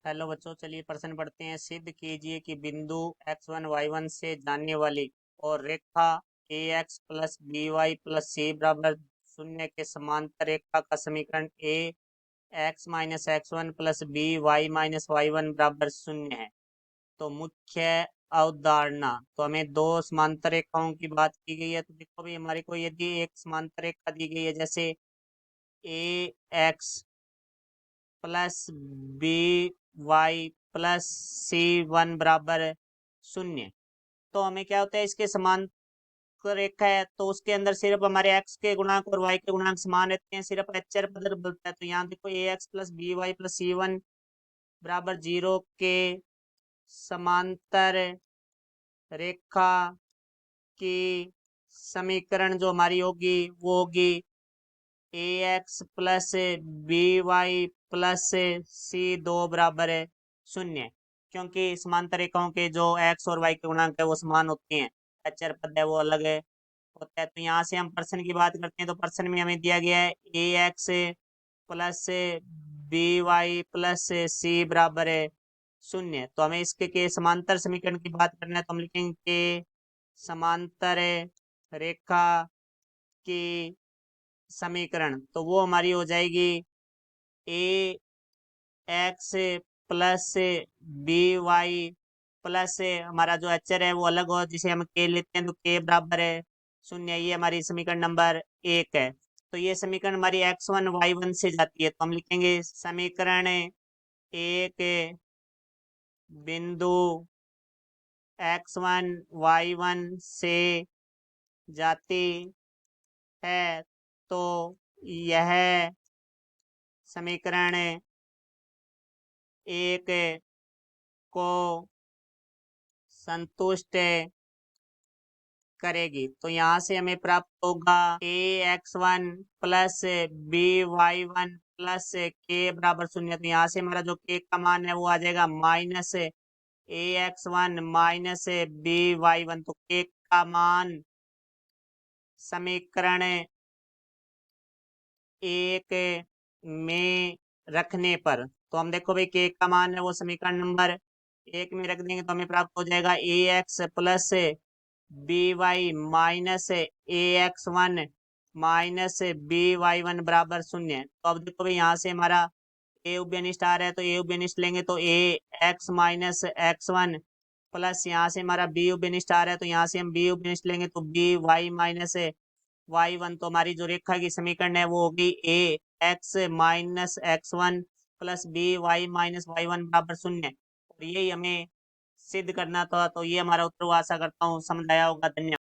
Hello बच्चों, चलिए प्रश्न पढ़ते हैं। सिद्ध कीजिए कि बिंदु x1 y1 से जाने वाली और रेखा ax plus B Y plus C बराबर शून्य के समांतर रेखा का समीकरण a x minus x1 plus B Y minus y1 बराबर शून्य है। तो मुख्य अवधारणा, तो हमें दो समांतर रेखाओं की बात की गई है। तो देखो भाई, हमारे को यदि एक समांतर रेखा दी गई है जैसे ax plus B Y plus C one बराबर शून्य, तो हमें क्या होता है, इसके समांतर रेखा है तो उसके अंदर सिर्फ हमारे x के गुणांक और y के गुणांक समान रहते हैं, सिर्फ अचर बदलता है। तो यहाँ देखो A X plus B Y plus C one बराबर 0 के समांतर रेखा की समीकरण जो हमारी होगी वो होगी A X plus B Y plus C दो बराबर है शून्य, क्योंकि समांतर रेखाओं के जो एक्स और वाई के गुणांक है वो समान होते हैं, अचर पद है वो अलग है होता है। तो यहाँ से हम पर्सन की बात करते हैं, तो पर्सन में हमें दिया गया है A X plus B Y plus C बराबर है शून्य। तो हमें इसके के समांतर समीकरण की बात करना है, तो हम लिखेंगे कि समांतर रेखा की समीकरण, तो वो हमारी हो जाएगी A X plus B Y plus हमारा जो अचर है वो अलग हो जिसे हम के लेते हैं, तो के बराबर है शून्य। ये हमारी समीकरण नंबर 1 है। तो ये समीकरण हमारी x1 y1 से जाती है, तो हम लिखेंगे समीकरण एक बिंदु x1 y1 से जाती है, तो यह समीकरण एक को संतुष्ट करेगी। तो यहाँ से हमें प्राप्त होगा A X one plus B Y one plus के बराबर शून्य। तो यहाँ से हमारा जो के का मान है वो आ जाएगा minus A X one minus B Y one. तो के का मान समीकरण एक में रखने पर, तो हम देखो भाई के का मान है वो समीकरण नंबर 1 में रख देंगे तो हमें प्राप्त हो जाएगा A X plus B Y minus A X one minus B Y one बराबर शून्य। तो अब देखो भाई, यहाँ से हमारा ए उभयनिष्ठ आ रहा है तो ए उभयनिष्ठ लेंगे तो A X minus X one plus यहाँ से हमारा बी उभयनिष्ठ आ रहा है तो यहाँ से हम बी उभयनिष्ठ लेंगे तो B Y minus Y one. तो हमारी जो रेखा की समीकरण है वो होगी A X minus X one plus B Y minus Y one बराबर शून्य। और यही हमें सिद्ध करना था। तो ये हमारा उत्तर हुआ। आशा करता हूँ समझ आया होगा। धन्यवाद।